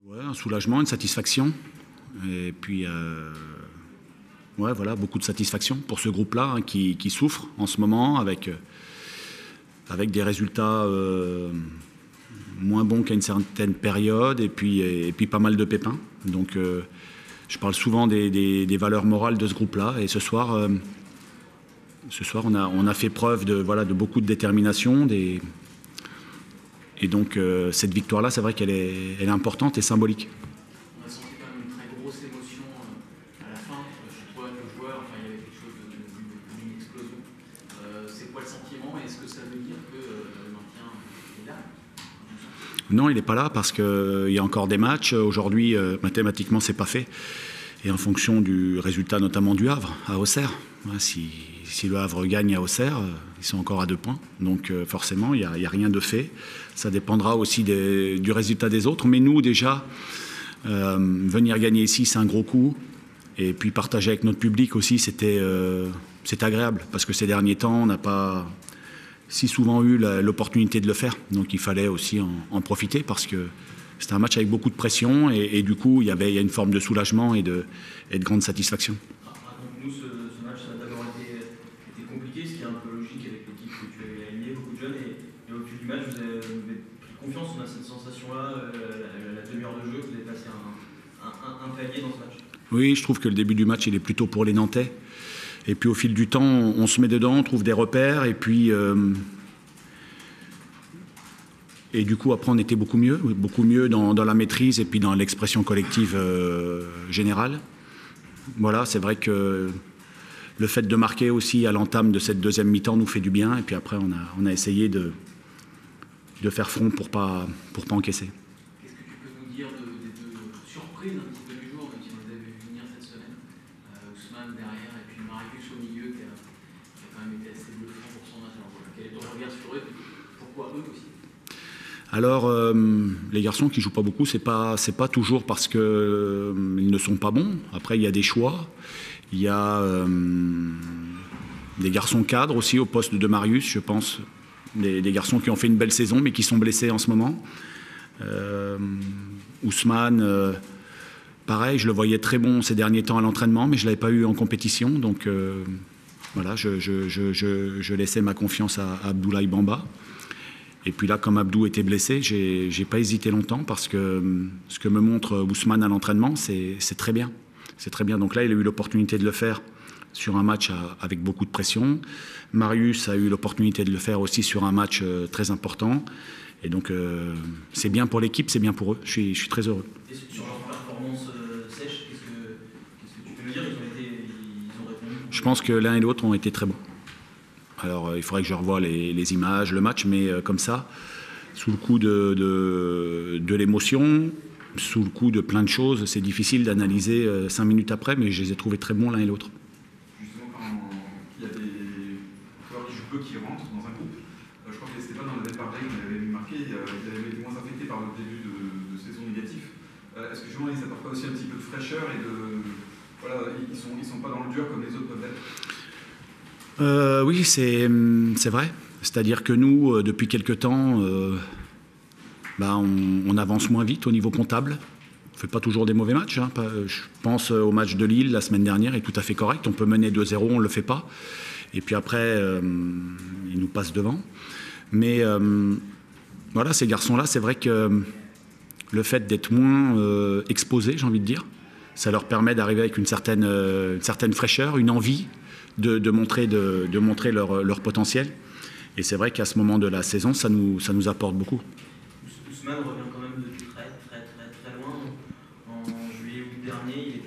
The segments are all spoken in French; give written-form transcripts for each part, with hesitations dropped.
Ouais, un soulagement, une satisfaction. Et puis, ouais, voilà, beaucoup de satisfaction pour ce groupe-là qui souffre en ce moment avec des résultats moins bons qu'à une certaine période et puis pas mal de pépins. Donc, je parle souvent des valeurs morales de ce groupe-là. Et ce soir, on a fait preuve de beaucoup de détermination. Et donc, cette victoire-là, c'est vrai qu'elle est importante et symbolique. On a senti quand même une très grosse émotion à la fin. Chez toi, le joueur, enfin, il y avait quelque chose d'une explosion. C'est quoi le sentiment? Est-ce que ça veut dire que le maintien est là? Non, il n'est pas là parce qu'il y a encore des matchs. Aujourd'hui, mathématiquement, c'est pas fait. Et en fonction du résultat, notamment du Havre, à Auxerre. Si le Havre gagne à Auxerre, ils sont encore à 2 points. Donc forcément, il n'y a rien de fait. Ça dépendra aussi du résultat des autres. Mais nous, déjà, venir gagner ici, c'est un gros coup. Et puis partager avec notre public aussi, c'est agréable. Parce que ces derniers temps, on n'a pas si souvent eu l'opportunité de le faire. Donc il fallait aussi en profiter parce que c'était un match avec beaucoup de pression. Et du coup, il y a une forme de soulagement et de grande satisfaction. Raconte-nous ce match. Ça a d'abord été compliqué, ce qui est un peu logique avec l'équipe que tu avais alignée, beaucoup de jeunes. Et au fil du match, vous avez pris confiance. On a cette sensation-là, la demi-heure de jeu, vous avez passé un palier dans ce match. Oui, je trouve que le début du match, il est plutôt pour les Nantais. Et puis au fil du temps, on se met dedans, on trouve des repères. Et puis, et du coup, après, on était beaucoup mieux dans la maîtrise et puis dans l'expression collective générale. Voilà, c'est vrai que le fait de marquer aussi à l'entame de cette deuxième mi-temps nous fait du bien. Et puis après, on a essayé de faire front pour pas encaisser. Qu'est-ce que tu peux nous dire des deux surprises un petit peu du jour, même si on les avait vu venir cette semaine? Ousmane derrière et puis Marius au milieu qui a quand même été assez bluffant pour son match. Alors, voilà, quel est ton regard sur eux? Pourquoi eux aussi? Alors, les garçons qui ne jouent pas beaucoup, c'est pas toujours parce qu'ils ne sont pas bons. Après, il y a des choix. Il y a des garçons cadres aussi au poste de Marius, je pense. Des garçons qui ont fait une belle saison, mais qui sont blessés en ce moment. Ousmane, pareil, je le voyais très bon ces derniers temps à l'entraînement, mais je ne l'avais pas eu en compétition. Donc, voilà, je laissais ma confiance à Abdoulaye Bamba. Et puis là, comme Abdou était blessé, j'ai pas hésité longtemps parce que ce que me montre Ousmane à l'entraînement, c'est très bien. C'est très bien. Donc là, il a eu l'opportunité de le faire sur un match avec beaucoup de pression. Marius a eu l'opportunité de le faire aussi sur un match très important. Et donc, c'est bien pour l'équipe, c'est bien pour eux. Je suis très heureux. Et sur leur performance sèche, qu'est-ce que tu peux nous dire? Ils ont répondu? Je pense que l'un et l'autre ont été très bons. Alors, il faudrait que je revoie les images, le match, mais comme ça, sous le coup de l'émotion, sous le coup de plein de choses, c'est difficile d'analyser 5 minutes après, mais je les ai trouvés très bons l'un et l'autre. Justement, quand il y a des joueurs qui jouent peu qui rentrent dans un groupe, je crois que Stéphane en avait parlé, on avait marqué, il avait été moins affecté par le début de saison négatif. Est-ce que justement, ils n'apportent pas aussi un petit peu de fraîcheur et voilà, ils sont pas dans le dur comme les autres peuvent l'être? Oui, c'est vrai. C'est-à-dire que nous, depuis quelque temps, on avance moins vite au niveau comptable. On ne fait pas toujours des mauvais matchs. Je pense au match de Lille la semaine dernière, il est tout à fait correct. On peut mener 2-0, on ne le fait pas. Et puis après, ils nous passent devant. Mais voilà, ces garçons-là, c'est vrai que le fait d'être moins exposés, j'ai envie de dire, ça leur permet d'arriver avec une certaine fraîcheur, une envie de montrer leur potentiel. Et c'est vrai qu'à ce moment de la saison, ça nous apporte beaucoup. Ousmane revient quand même de très loin. En juillet août dernier, il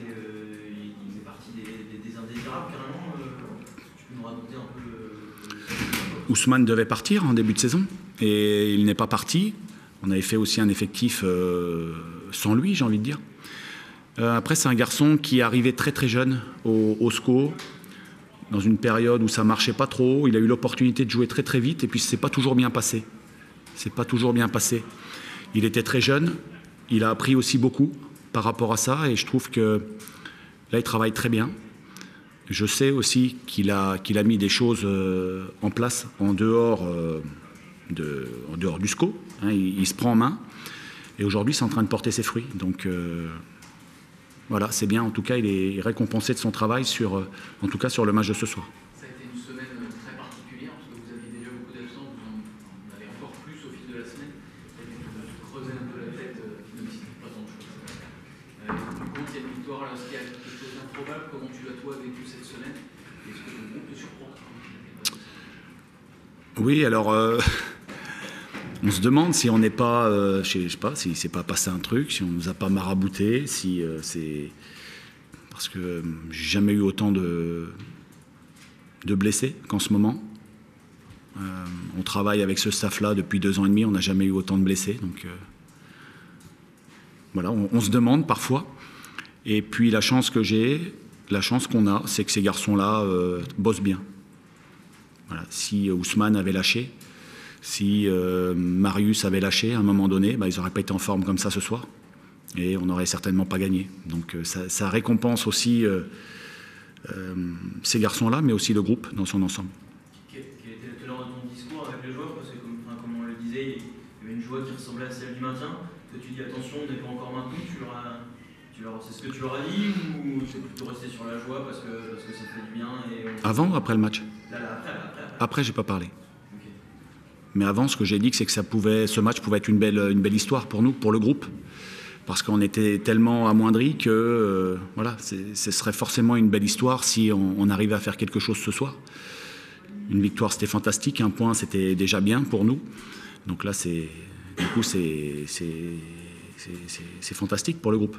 faisait partie des indésirables carrément. Tu peux nous raconter un peu Ousmane devait partir en début de saison et il n'est pas parti. On avait fait aussi un effectif sans lui, j'ai envie de dire. Après, c'est un garçon qui est arrivé très jeune au SCO, dans une période où ça marchait pas trop. Il a eu l'opportunité de jouer très vite et puis c'est pas toujours bien passé. C'est pas toujours bien passé. Il était très jeune, il a appris aussi beaucoup par rapport à ça et je trouve que là il travaille très bien. Je sais aussi qu'il a mis des choses en place en dehors du SCO. Il se prend en main. Et aujourd'hui, c'est en train de porter ses fruits. Donc voilà, c'est bien. En tout cas, il est récompensé de son travail, en tout cas sur le match de ce soir. Ça a été une semaine très particulière, parce que vous aviez déjà beaucoup d'absents, vous en avez encore plus au fil de la semaine. Vous creusez un peu la tête, même si c'est pas tant de choses. Du coup, il y a une victoire, là, est-ce qu'il y a quelque chose d'improbable? Comment tu l'as, toi, vécu cette semaine? Est-ce que le groupe te surprend? Oui, alors on se demande si on n'est pas, je sais pas, si c'est pas passé un truc, si on nous a pas marabouté, si c'est parce que j'ai jamais eu autant de blessés qu'en ce moment. On travaille avec ce staff-là depuis 2 ans et demi, on n'a jamais eu autant de blessés, donc voilà, on se demande parfois. Et puis la chance qu'on a, c'est que ces garçons-là bossent bien. Voilà, si Ousmane avait lâché, si Marius avait lâché à un moment donné, ils n'auraient pas été en forme comme ça ce soir. Et on n'aurait certainement pas gagné. Donc ça récompense aussi ces garçons-là, mais aussi le groupe dans son ensemble. Quel était le teneur de ton discours avec les joueurs? Parce que comme on le disait, il y avait une joie qui ressemblait à celle du maintien. Que tu dis attention, on n'est pas encore maintenu. C'est ce que tu leur as dit, ou c'est plutôt resté sur la joie parce que ça fait du bien Avant ou après le match? Après, j'ai pas parlé. Okay. Mais avant, ce que j'ai dit, c'est que ce match pouvait être une belle histoire pour nous, pour le groupe. Parce qu'on était tellement amoindris que voilà, ce serait forcément une belle histoire si on arrivait à faire quelque chose ce soir. Une victoire, c'était fantastique. 1 point, c'était déjà bien pour nous. Donc là, c'est fantastique pour le groupe.